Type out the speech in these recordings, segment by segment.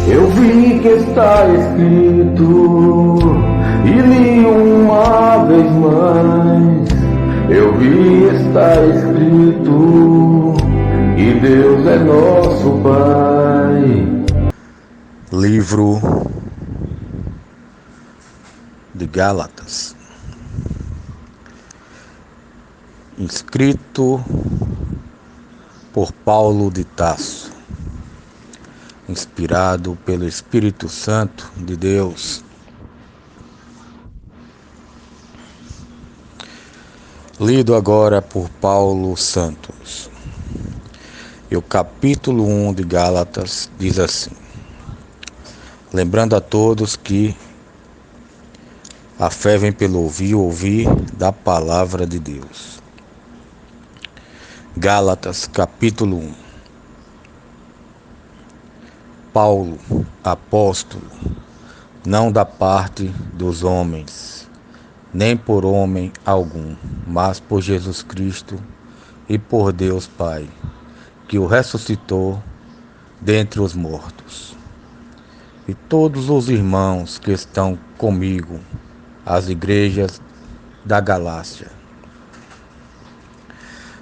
Eu vi que está escrito e li uma vez mais. Eu vi está escrito e Deus é nosso Pai. Livro de Gálatas, escrito por Paulo de Tarso, inspirado pelo Espírito Santo de Deus. Lido agora por Paulo Santos. E o capítulo 1 de Gálatas diz assim: lembrando a todos que a fé vem pelo ouvir da palavra de Deus. Gálatas, capítulo 1. Paulo, apóstolo, não da parte dos homens, nem por homem algum, mas por Jesus Cristo e por Deus Pai, que o ressuscitou dentre os mortos. E todos os irmãos que estão comigo, as igrejas da Galácia.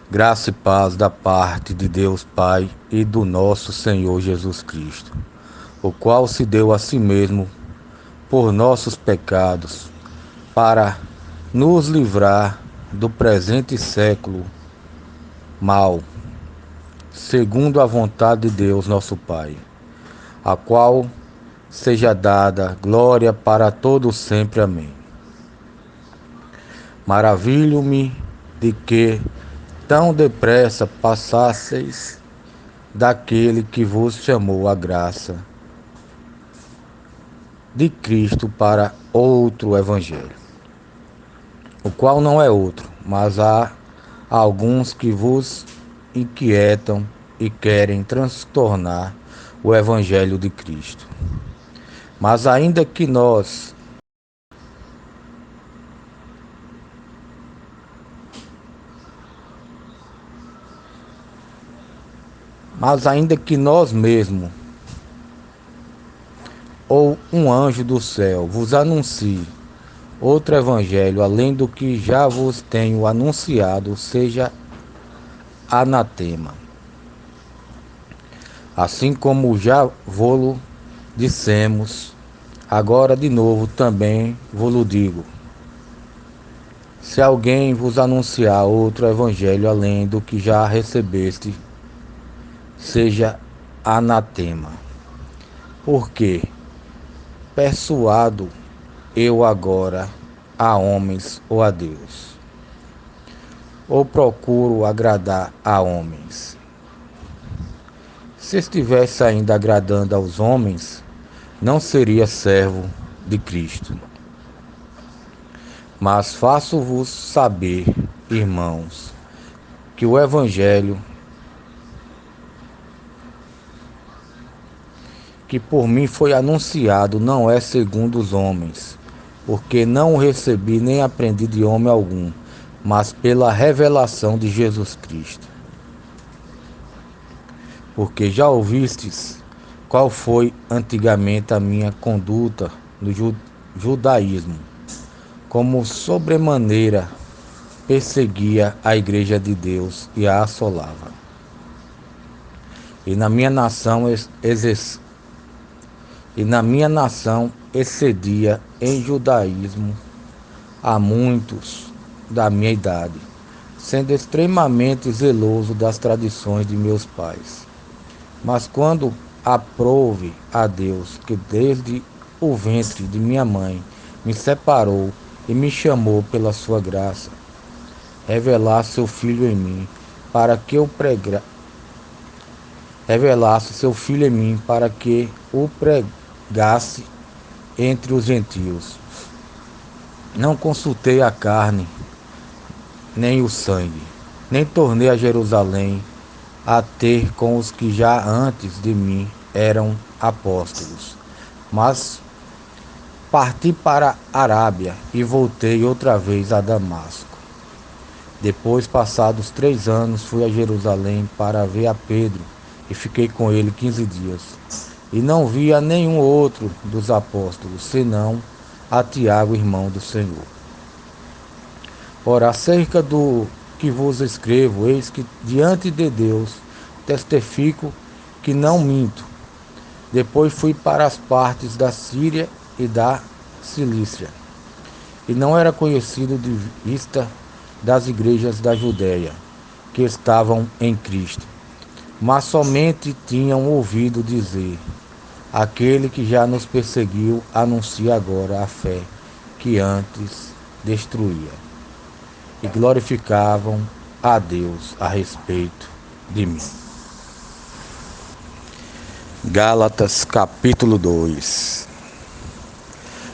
Graça e paz da parte de Deus Pai e do nosso Senhor Jesus Cristo, o qual se deu a si mesmo por nossos pecados, para nos livrar do presente século mau, segundo a vontade de Deus nosso Pai, a qual seja dada glória para todos sempre. Amém. Maravilho-me de que tão depressa passasseis daquele que vos chamou a graça de Cristo para outro evangelho, o qual não é outro, mas há alguns que vos inquietam e querem transtornar o evangelho de Cristo. Mas ainda que nós mesmos ou um anjo do céu vos anuncie outro evangelho além do que já vos tenho anunciado, seja anatema. Assim como já vô-lo dissemos, agora de novo também vô-lo digo: se alguém vos anunciar outro evangelho além do que já recebeste, seja anatema. Porque persuado eu agora a homens ou a Deus? Ou procuro agradar a homens? Se estivesse ainda agradando aos homens, não seria servo de Cristo. Mas faço-vos saber, irmãos, que o evangelho que por mim foi anunciado não é segundo os homens, porque não o recebi nem aprendi de homem algum, mas pela revelação de Jesus Cristo. Porque já ouvistes qual foi antigamente a minha conduta no judaísmo, como sobremaneira perseguia a igreja de Deus e a assolava. E na minha nação excedia em judaísmo a muitos da minha idade, sendo extremamente zeloso das tradições de meus pais. Mas quando aprouve a Deus, que desde o ventre de minha mãe me separou e me chamou pela sua graça, revelasse seu Filho em mim, para que o pregasse entre os gentios. Não consultei a carne, nem o sangue, nem tornei a Jerusalém a ter com os que já antes de mim eram apóstolos, mas parti para a Arábia e voltei outra vez a Damasco. Depois, passados 3 anos, fui a Jerusalém para ver a Pedro e fiquei com ele 15 dias. e não vi a nenhum outro dos apóstolos, senão a Tiago, irmão do Senhor. Ora, acerca do que vos escrevo, eis que diante de Deus testifico que não minto. Depois fui para as partes da Síria e da Cilícia, e não era conhecido de vista das igrejas da Judéia, que estavam em Cristo, mas somente tinham ouvido dizer: aquele que já nos perseguiu anuncia agora a fé que antes destruía. E glorificavam a Deus a respeito de mim. Gálatas capítulo 2.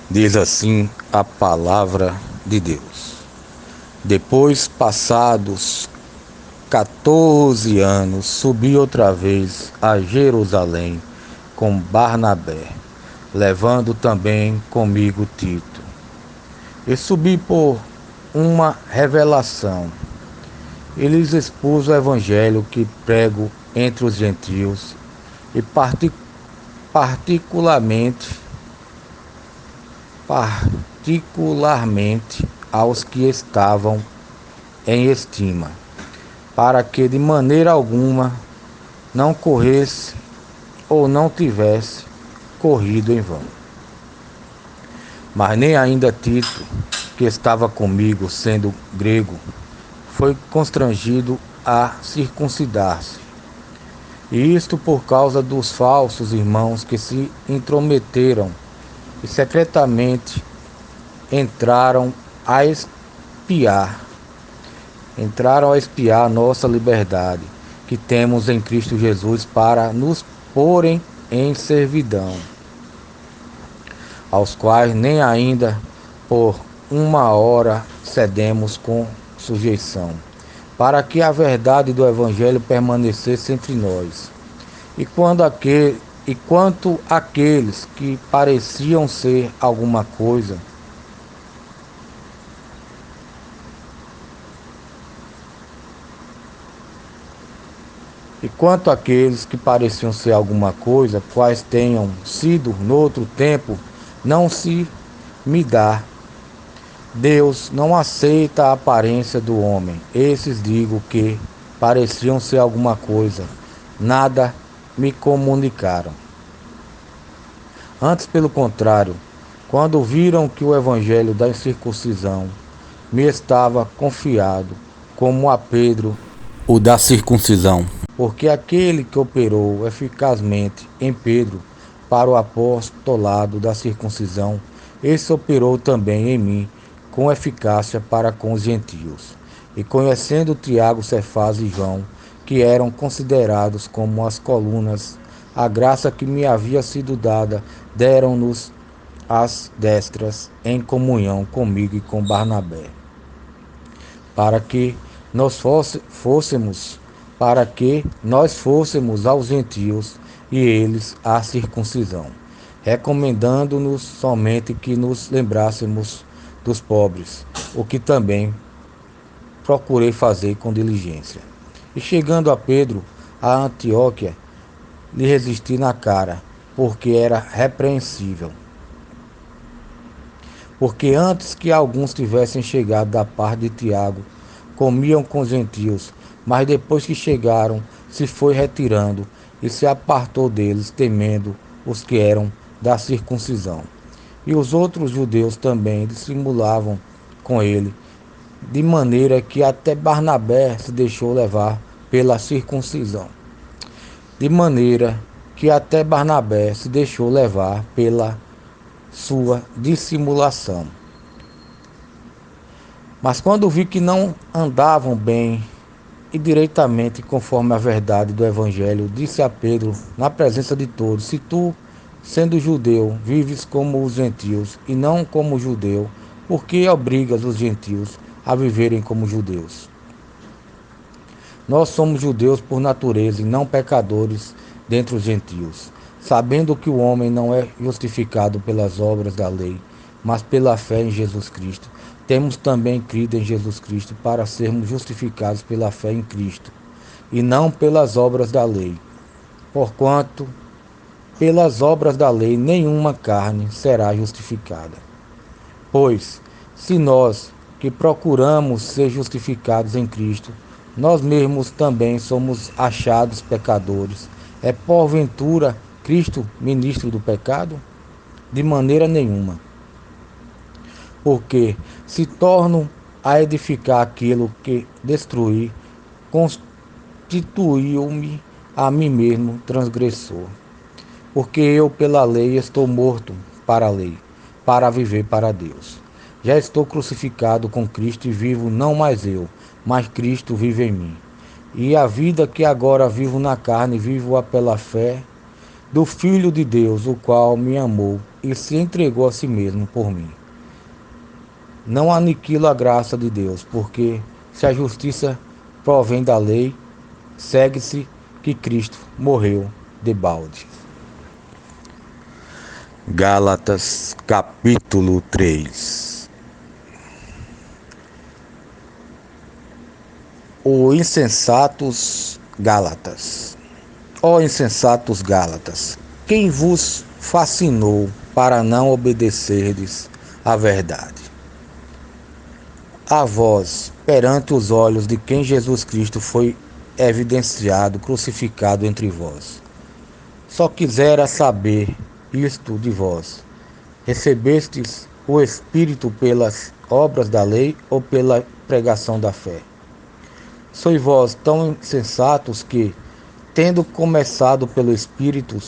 Diz assim a palavra de Deus. Depois, passados 14 anos, subi outra vez a Jerusalém com Barnabé, levando também comigo Tito. E subi por uma revelação. E lhes expus o evangelho que prego entre os gentios e particularmente aos que estavam em estima, para que de maneira alguma não corresse ou não tivesse corrido em vão. Mas nem ainda Tito, que estava comigo, sendo grego, foi constrangido a circuncidar-se. E isto por causa dos falsos irmãos que se intrometeram e secretamente entraram a espiar nossa liberdade que temos em Cristo Jesus para nos porem em servidão, aos quais nem ainda por uma hora cedemos com sujeição, para que a verdade do Evangelho permanecesse entre nós. E quanto àqueles que pareciam ser alguma coisa, quais tenham sido noutro tempo, não se me dá. Deus não aceita a aparência do homem. Esses digo que pareciam ser alguma coisa, nada me comunicaram. Antes, pelo contrário, quando viram que o evangelho da incircuncisão me estava confiado, como a Pedro o da circuncisão, porque aquele que operou eficazmente em Pedro para o apostolado da circuncisão, esse operou também em mim com eficácia para com os gentios. E conhecendo Tiago, Cefas e João, que eram considerados como as colunas, a graça que me havia sido dada, deram-nos as destras em comunhão comigo e com Barnabé, para que nós fôssemos aos gentios e eles à circuncisão, recomendando-nos somente que nos lembrássemos dos pobres, o que também procurei fazer com diligência. E chegando a Pedro, a Antioquia, lhe resisti na cara, porque era repreensível. Porque antes que alguns tivessem chegado da parte de Tiago, comiam com os gentios, mas depois que chegaram, se foi retirando e se apartou deles, temendo os que eram da circuncisão. E os outros judeus também dissimulavam com ele, de maneira que até Barnabé se deixou levar pela circuncisão. Pela sua dissimulação. Mas quando vi que não andavam bem e direitamente conforme a verdade do Evangelho, disse a Pedro, na presença de todos: se tu, sendo judeu, vives como os gentios e não como judeu, por que obrigas os gentios a viverem como judeus? Nós somos judeus por natureza e não pecadores dentre os gentios, sabendo que o homem não é justificado pelas obras da lei, mas pela fé em Jesus Cristo. Temos também crido em Jesus Cristo para sermos justificados pela fé em Cristo, e não pelas obras da lei. Porquanto pelas obras da lei nenhuma carne será justificada. Pois, se nós que procuramos ser justificados em Cristo, nós mesmos também somos achados pecadores, é porventura Cristo ministro do pecado? De maneira nenhuma. Porque se torno a edificar aquilo que destruí, constituiu-me a mim mesmo transgressor. Porque eu pela lei estou morto para a lei, para viver para Deus. Já estou crucificado com Cristo e vivo não mais eu, mas Cristo vive em mim. E a vida que agora vivo na carne, vivo-a pela fé do Filho de Deus, o qual me amou e se entregou a si mesmo por mim. Não aniquilo a graça de Deus, porque se a justiça provém da lei, segue-se que Cristo morreu debalde. Gálatas capítulo 3. Ó insensatos Gálatas, ó insensatos Gálatas, quem vos fascinou para não obedecerdes à verdade? A vós, perante os olhos de quem Jesus Cristo foi evidenciado, crucificado entre vós. Só quisera saber isto de vós: recebestes o Espírito pelas obras da lei ou pela pregação da fé? Sois vós tão insensatos que, tendo começado pelo Espírito,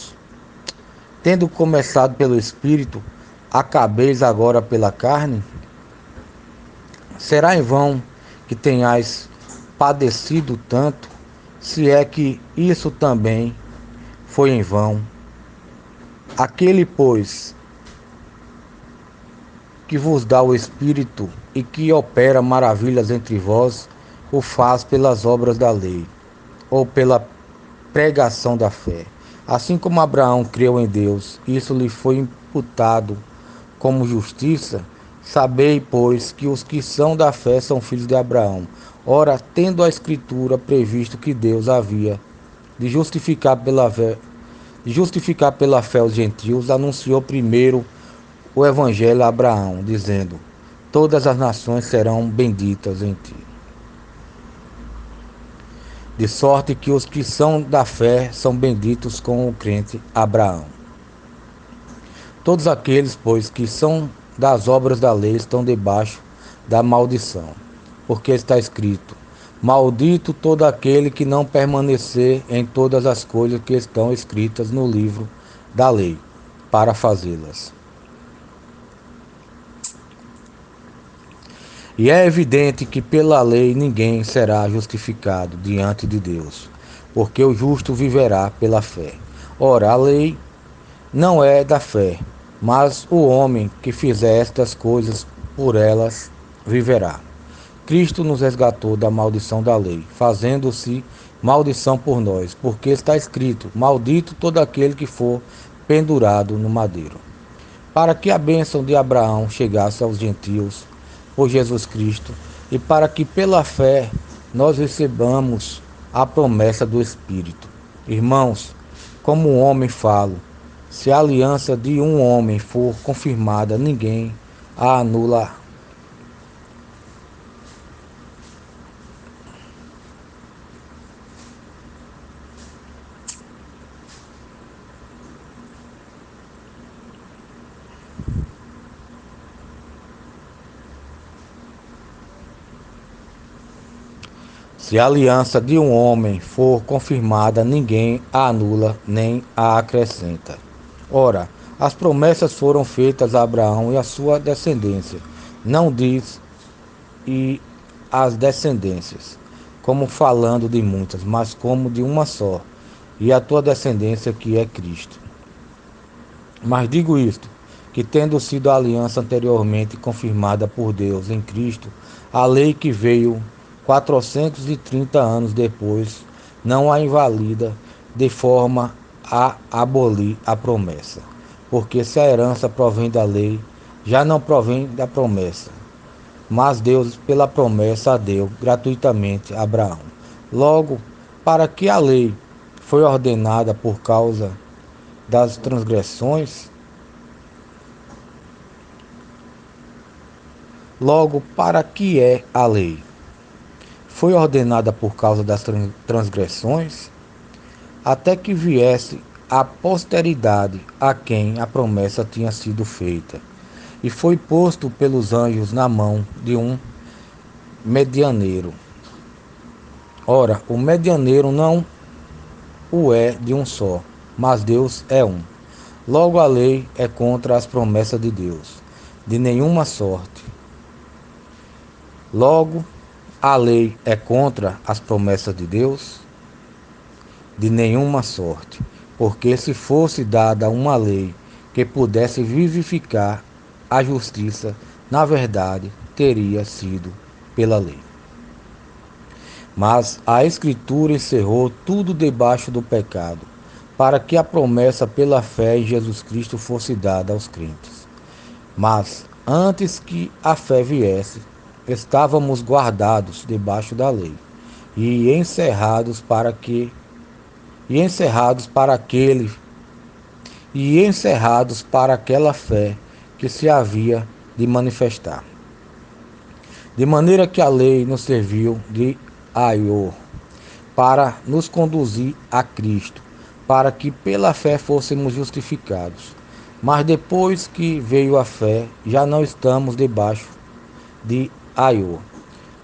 acabeis agora pela carne? Será em vão que tenhais padecido tanto, se é que isso também foi em vão? Aquele, pois, que vos dá o Espírito e que opera maravilhas entre vós, o faz pelas obras da lei, ou pela pregação da fé. Assim como Abraão creu em Deus, isso lhe foi imputado como justiça. Sabei, pois, que os que são da fé são filhos de Abraão. Ora, tendo a Escritura previsto que Deus havia de justificar pela fé os gentios, anunciou primeiro o Evangelho a Abraão, dizendo: todas as nações serão benditas em ti. De sorte que os que são da fé são benditos com o crente Abraão. Todos aqueles, pois, que são das obras da lei estão debaixo da maldição, porque está escrito: maldito todo aquele que não permanecer em todas as coisas que estão escritas no livro da lei, para fazê-las. E é evidente que pela lei ninguém será justificado diante de Deus, porque o justo viverá pela fé. Ora, a lei não é da fé, mas o homem que fizer estas coisas por elas viverá. Cristo nos resgatou da maldição da lei, fazendo-se maldição por nós, porque está escrito: maldito todo aquele que for pendurado no madeiro. Para que a bênção de Abraão chegasse aos gentios por Jesus Cristo, e para que pela fé nós recebamos a promessa do Espírito. Irmãos, como um homem falo, se a aliança de um homem for confirmada, ninguém a anula. Se a aliança de um homem for confirmada, ninguém a anula nem a acrescenta. Ora, as promessas foram feitas a Abraão e a sua descendência. Não diz e as descendências, como falando de muitas, mas como de uma só, e a tua descendência que é Cristo. Mas digo isto, que tendo sido a aliança anteriormente confirmada por Deus em Cristo, a lei que veio 430 anos depois não a invalida de forma a abolir a promessa. Porque se a herança provém da lei, já não provém da promessa. Mas Deus, pela promessa, a deu gratuitamente a Abraão. Logo, para que a lei foi ordenada por causa das transgressões? Logo, para que é a lei? Foi ordenada por causa das transgressões, até que viesse a posteridade a quem a promessa tinha sido feita, e foi posto pelos anjos na mão de um medianeiro. Ora, o medianeiro não o é de um só, mas Deus é um. Logo, a lei é contra as promessas de Deus, de nenhuma sorte. Logo, a lei é contra as promessas de Deus? De nenhuma sorte. Porque se fosse dada uma lei que pudesse vivificar a justiça, na verdade, teria sido pela lei. Mas a Escritura encerrou tudo debaixo do pecado, para que a promessa pela fé em Jesus Cristo fosse dada aos crentes. Mas, antes que a fé viesse, estávamos guardados debaixo da lei, e encerrados para aquela fé que se havia de manifestar. De maneira que a lei nos serviu de aior para nos conduzir a Cristo, para que pela fé fôssemos justificados. Mas depois que veio a fé, já não estamos debaixo de aior,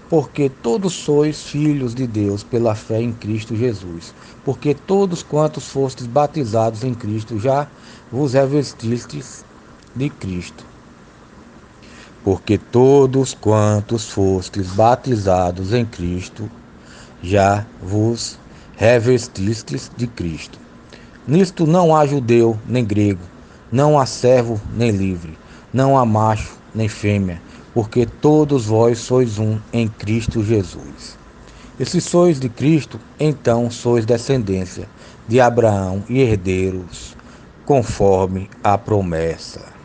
porque todos sois filhos de Deus pela fé em Cristo Jesus. Porque todos quantos fostes batizados em Cristo, já vos revestistes de Cristo. Porque todos quantos fostes batizados em Cristo, já vos revestistes de Cristo. Nisto não há judeu nem grego, não há servo nem livre, não há macho nem fêmea, porque todos vós sois um em Cristo Jesus. E se sois de Cristo, então sois descendência de Abraão e herdeiros, conforme a promessa.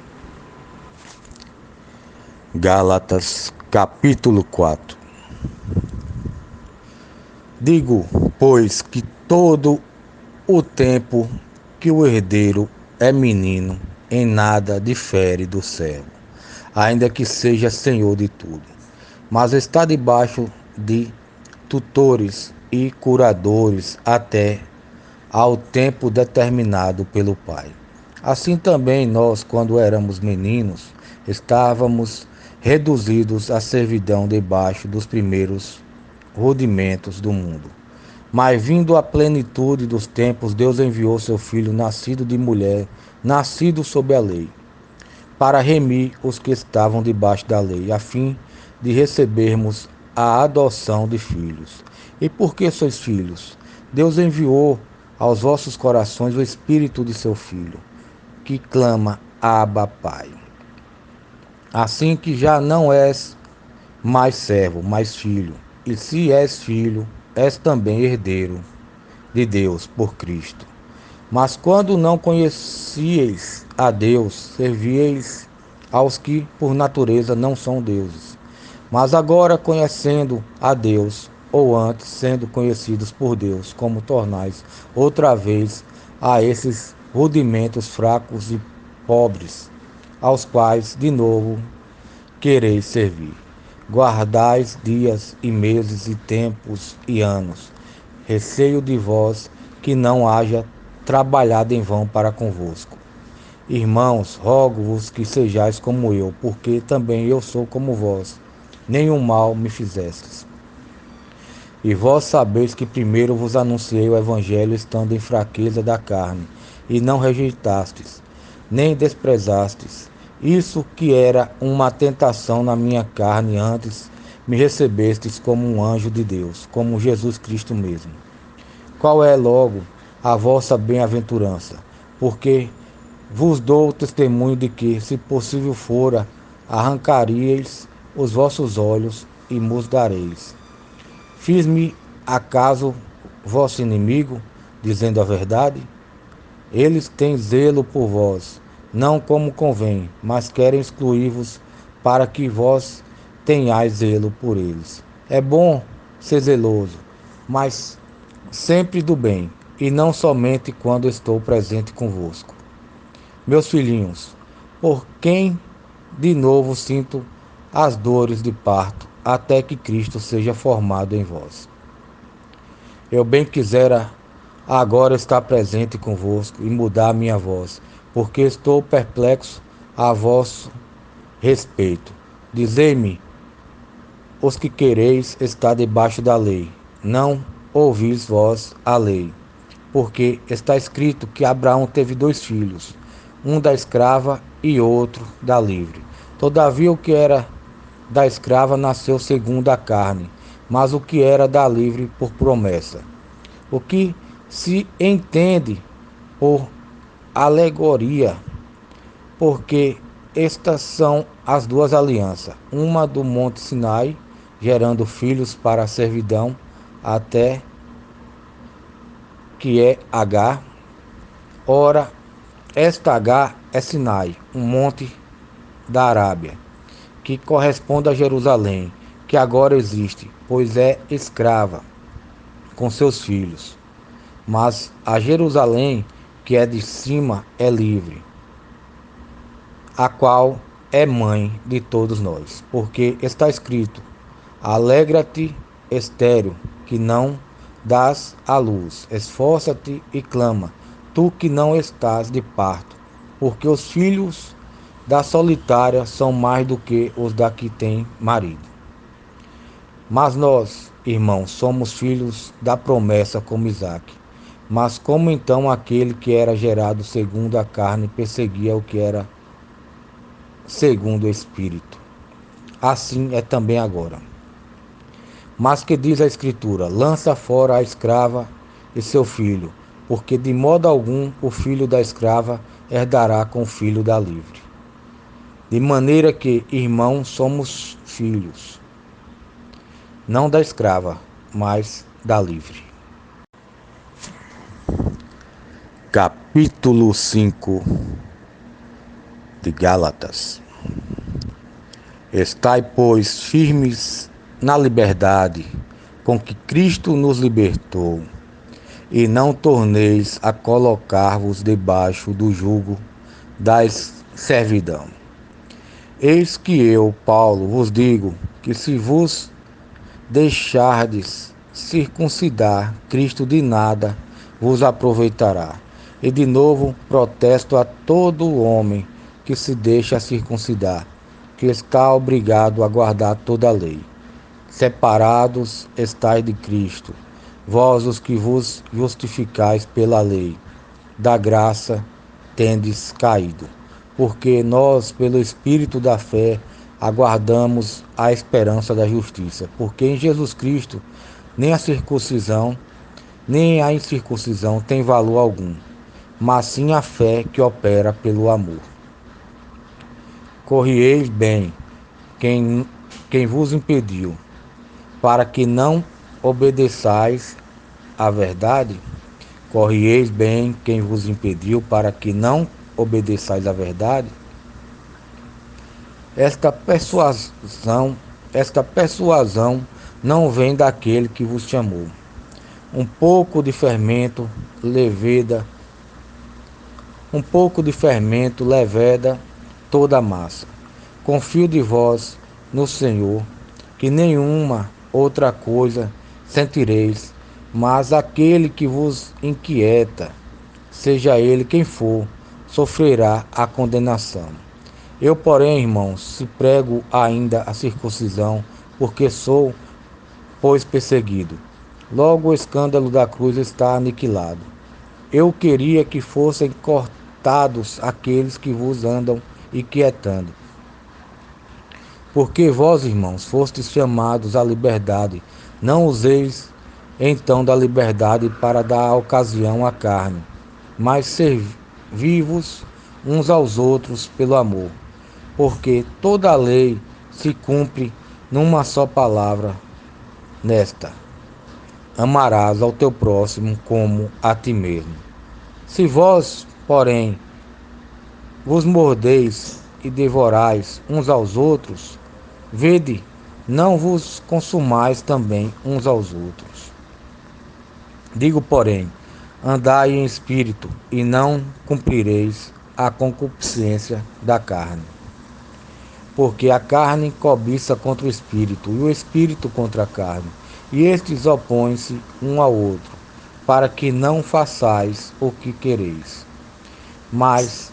Gálatas capítulo 4. Digo, pois, que todo o tempo que o herdeiro é menino, em nada difere do servo, ainda que seja senhor de tudo, mas está debaixo de tutores e curadores até ao tempo determinado pelo Pai. Assim também nós, quando éramos meninos, estávamos reduzidos à servidão debaixo dos primeiros rudimentos do mundo. Mas vindo a plenitude dos tempos, Deus enviou seu Filho, nascido de mulher, nascido sob a lei, para remir os que estavam debaixo da lei, a fim de recebermos a adoção de filhos. E por que sois filhos? Deus enviou aos vossos corações o Espírito de seu Filho, que clama, Abba, Pai. Assim que já não és mais servo, mas filho. E se és filho, és também herdeiro de Deus por Cristo. Mas quando não conhecieis a Deus, servieis aos que por natureza não são deuses. Mas agora, conhecendo a Deus, ou antes sendo conhecidos por Deus, como tornais outra vez a esses rudimentos fracos e pobres, aos quais de novo quereis servir. Guardais dias e meses e tempos e anos. Receio de vós que não haja trabalhado em vão para convosco. Irmãos, rogo-vos que sejais como eu, porque também eu sou como vós. Nenhum mal me fizestes. E vós sabeis que primeiro vos anunciei o Evangelho estando em fraqueza da carne, e não rejeitastes, nem desprezastes. Isso que era uma tentação na minha carne, antes me recebestes como um anjo de Deus, como Jesus Cristo mesmo. Qual é, logo, a vossa bem-aventurança? Porque vos dou testemunho de que, se possível fora, arrancaríeis os vossos olhos e musdareis. Fiz-me acaso vosso inimigo, dizendo a verdade? Eles têm zelo por vós, não como convém, mas querem excluir-vos para que vós tenhais zelo por eles. É bom ser zeloso, mas sempre do bem, e não somente quando estou presente convosco. Meus filhinhos, por quem de novo sinto as dores de parto, até que Cristo seja formado em vós. Eu bem quisera agora estar presente convosco e mudar a minha voz, porque estou perplexo a vosso respeito. Dizei-me, os que quereis estar debaixo da lei, não ouvis vós a lei, porque está escrito que Abraão teve 2 filhos, um da escrava e outro da livre. Todavia o que era da escrava nasceu segundo a carne, mas o que era da livre por promessa. O que se entende por alegoria, porque estas são as 2 alianças, uma do monte Sinai, gerando filhos para a servidão, até que é Agar. Ora, esta Agar é Sinai, um monte da Arábia, que corresponde a Jerusalém, que agora existe, pois é escrava com seus filhos. Mas a Jerusalém, que é de cima, é livre, a qual é mãe de todos nós. Porque está escrito: alegra-te, estéril, que não dás à luz, esforça-te e clama, tu que não estás de parto, porque os filhos da solitária são mais do que os da que tem marido. Mas nós, irmãos, somos filhos da promessa como Isaque. Mas como então aquele que era gerado segundo a carne perseguia o que era segundo o Espírito? Assim é também agora. Mas que diz a Escritura: lança fora a escrava e seu filho, porque de modo algum o filho da escrava herdará com o filho da livre. De maneira que, irmãos, somos filhos, não da escrava, mas da livre. Capítulo 5 de Gálatas. Estai, pois, firmes na liberdade com que Cristo nos libertou, e não torneis a colocar-vos debaixo do jugo da servidão. Eis que eu, Paulo, vos digo que se vos deixardes circuncidar, Cristo de nada vos aproveitará. E de novo protesto a todo homem que se deixa circuncidar, que está obrigado a guardar toda a lei. Separados estais de Cristo, vós os que vos justificais pela lei, da graça tendes caído, porque nós, pelo Espírito da fé, aguardamos a esperança da justiça, porque em Jesus Cristo nem a circuncisão, nem a incircuncisão tem valor algum, mas sim a fé que opera pelo amor. Corrieis bem quem vos impediu, para que não obedeçais à verdade. Corrieis bem quem vos impediu, para que não obedeçais à verdade. Esta persuasão não vem daquele que vos chamou. Um pouco de fermento leveda toda a massa. Confio de vós no Senhor, que nenhuma outra coisa sentireis, mas aquele que vos inquieta, seja ele quem for, sofrerá a condenação. Eu, porém, irmãos, se prego ainda a circuncisão, porque sou, pois, perseguido. Logo o escândalo da cruz está aniquilado. Eu queria que fossem cortados aqueles que vos andam inquietando. Porque vós, irmãos, fostes chamados à liberdade, não useis então da liberdade para dar ocasião à carne, mas servi-vos uns aos outros pelo amor. Porque toda a lei se cumpre numa só palavra, nesta: amarás ao teu próximo como a ti mesmo. Se vós, porém, vos mordeis e devorais uns aos outros, vede, não vos consumais também uns aos outros. Digo, porém, andai em espírito, e não cumprireis a concupiscência da carne. Porque a carne cobiça contra o espírito, e o espírito contra a carne, e estes opõem-se um ao outro, para que não façais o que quereis. Mas,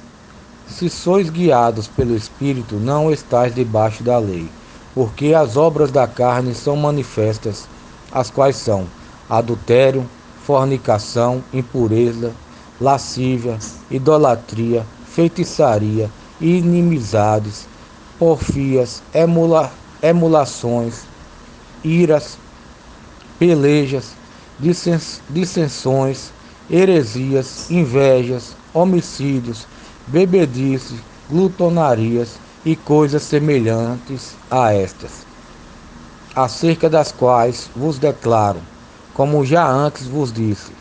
se sois guiados pelo espírito, não estáis debaixo da lei. Porque as obras da carne são manifestas, as quais são adultério, fornicação, impureza, lascívia, idolatria, feitiçaria, inimizades, porfias, emulações, iras, pelejas, dissensões, heresias, invejas, homicídios, bebedices, glutonarias e coisas semelhantes a estas, acerca das quais vos declaro, como já antes vos disse,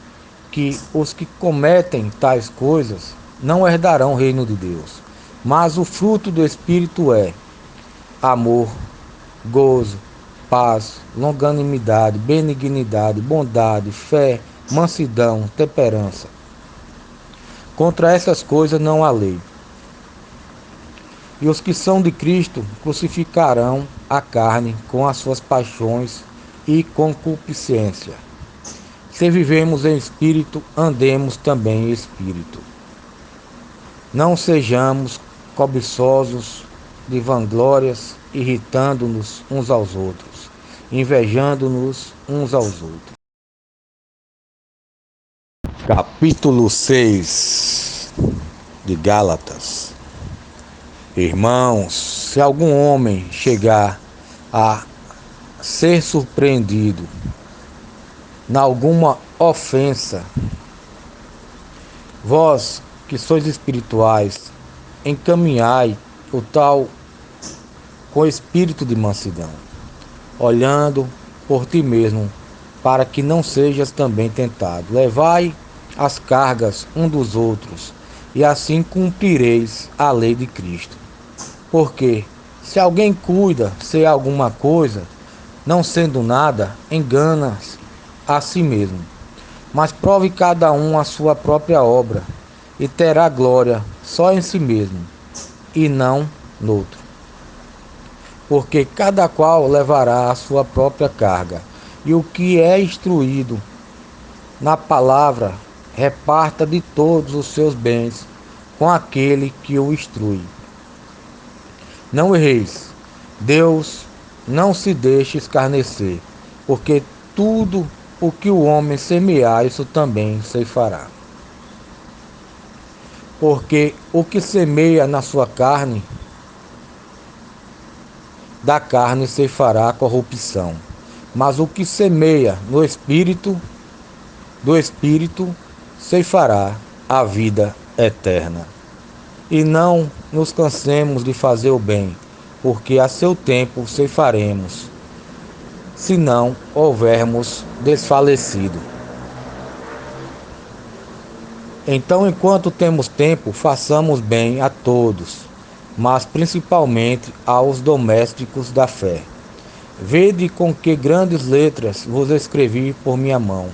que os que cometem tais coisas não herdarão o reino de Deus. Mas o fruto do Espírito é amor, gozo, paz, longanimidade, benignidade, bondade, fé, mansidão, temperança. Contra essas coisas não há lei. E os que são de Cristo crucificarão a carne com as suas paixões e concupiscência. Se vivemos em espírito, andemos também em espírito. Não sejamos cobiçosos de vanglórias, irritando-nos uns aos outros, invejando-nos uns aos outros. Capítulo 6 de Gálatas. Irmãos, se algum homem chegar a ser surpreendido em alguma ofensa, vós que sois espirituais, encaminhai o tal com espírito de mansidão, olhando por ti mesmo, para que não sejas também tentado. Levai as cargas um dos outros, e assim cumprireis a lei de Cristo. Porque se alguém cuida ser alguma coisa, não sendo nada, engana-se a si mesmo. Mas prove cada um a sua própria obra, e terá glória só em si mesmo, e não noutro. Porque cada qual levará a sua própria carga, e o que é instruído na palavra, reparta de todos os seus bens com aquele que o instrui. Não erreis, Deus não se deixe escarnecer, porque tudo o que o homem semear, isso também ceifará. Porque o que semeia na sua carne, da carne ceifará a corrupção. Mas o que semeia no Espírito, do Espírito ceifará a vida eterna. E não nos cansemos de fazer o bem, porque a seu tempo ceifaremos, se não houvermos desfalecido. Então, enquanto temos tempo, façamos bem a todos, mas principalmente aos domésticos da fé. Vede com que grandes letras vos escrevi por minha mão.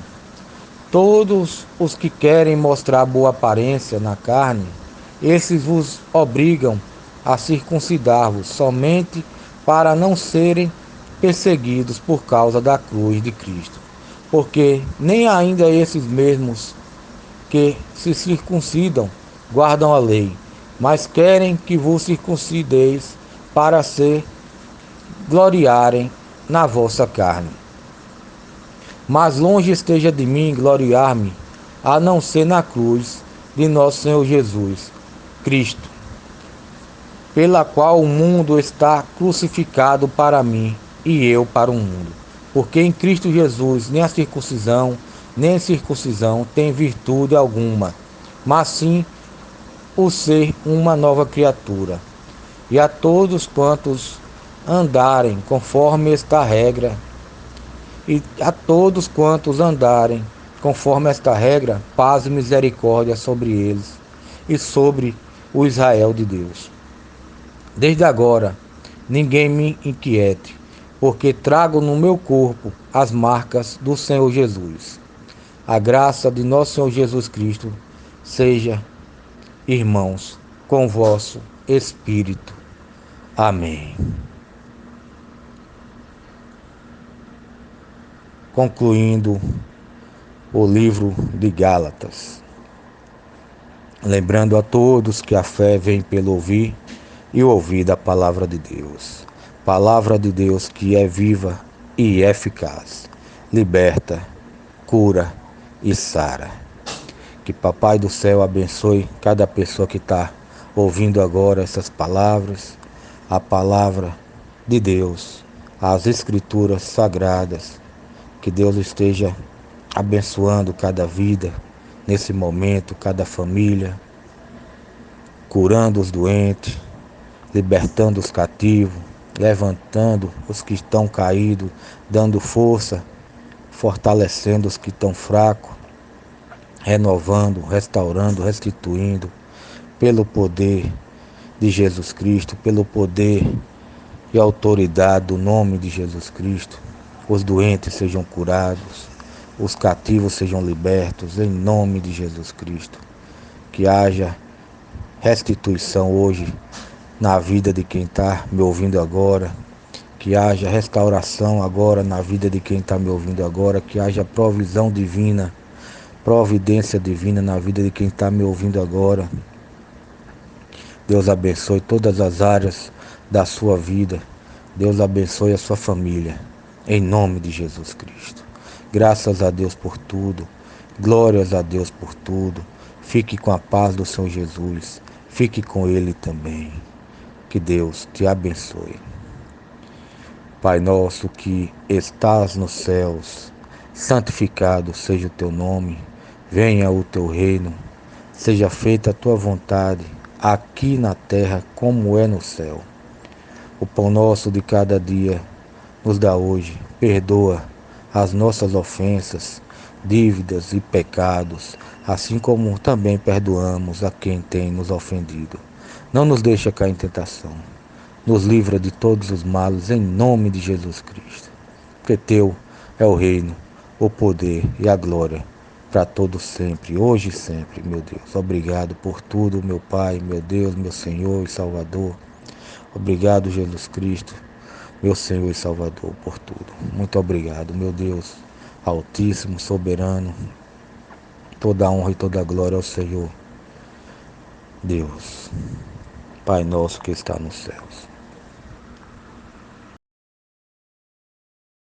Todos os que querem mostrar boa aparência na carne, esses vos obrigam a circuncidar-vos somente para não serem perseguidos por causa da cruz de Cristo. Porque nem ainda esses mesmos que se circuncidam guardam a lei, mas querem que vos circuncideis para se gloriarem na vossa carne. Mas longe esteja de mim gloriar-me, a não ser na cruz de nosso Senhor Jesus Cristo, pela qual o mundo está crucificado para mim e eu para o mundo. Porque em Cristo Jesus nem a circuncisão nem a circuncisão tem virtude alguma, mas sim o ser uma nova criatura. E a todos quantos andarem conforme esta regra, paz e misericórdia sobre eles e sobre o Israel de Deus. Desde agora, ninguém me inquiete, porque trago no meu corpo as marcas do Senhor Jesus. A graça de nosso Senhor Jesus Cristo seja, irmãos, com vosso espírito. Amém. Concluindo o livro de Gálatas. Lembrando a todos que a fé vem pelo ouvir e o ouvir da palavra de Deus. Palavra de Deus que é viva e eficaz. Liberta, cura e sara. Que Papai do céu abençoe cada pessoa que está ouvindo agora essas palavras, a palavra de Deus, as escrituras sagradas. Que Deus esteja abençoando cada vida nesse momento, cada família, curando os doentes, libertando os cativos, levantando os que estão caídos, dando força, fortalecendo os que estão fracos, renovando, restaurando, restituindo, pelo poder de Jesus Cristo, pelo poder e autoridade do nome de Jesus Cristo, os doentes sejam curados, os cativos sejam libertos, em nome de Jesus Cristo. Que haja restituição hoje na vida de quem está me ouvindo agora, que haja restauração agora na vida de quem está me ouvindo agora, que haja provisão divina, providência divina na vida de quem está me ouvindo agora. Deus abençoe todas as áreas da sua vida. Deus abençoe a sua família, em nome de Jesus Cristo. Graças a Deus por tudo, glórias a Deus por tudo. Fique com a paz do Senhor Jesus, fique com Ele também. Que Deus te abençoe. Pai nosso que estás nos céus, santificado seja o teu nome, venha o teu reino, seja feita a tua vontade, aqui na terra como é no céu. O pão nosso de cada dia nos dá hoje, perdoa as nossas ofensas, dívidas e pecados, assim como também perdoamos a quem tem nos ofendido. Não nos deixa cair em tentação, nos livra de todos os males, em nome de Jesus Cristo. Porque teu é o reino, o poder e a glória, para todos sempre, hoje e sempre, meu Deus. Obrigado por tudo, meu Pai, meu Deus, meu Senhor e Salvador. Obrigado, Jesus Cristo, meu Senhor e Salvador, por tudo. Muito obrigado, meu Deus, Altíssimo, soberano. Toda a honra e toda a glória ao Senhor, Deus, Pai nosso que está nos céus.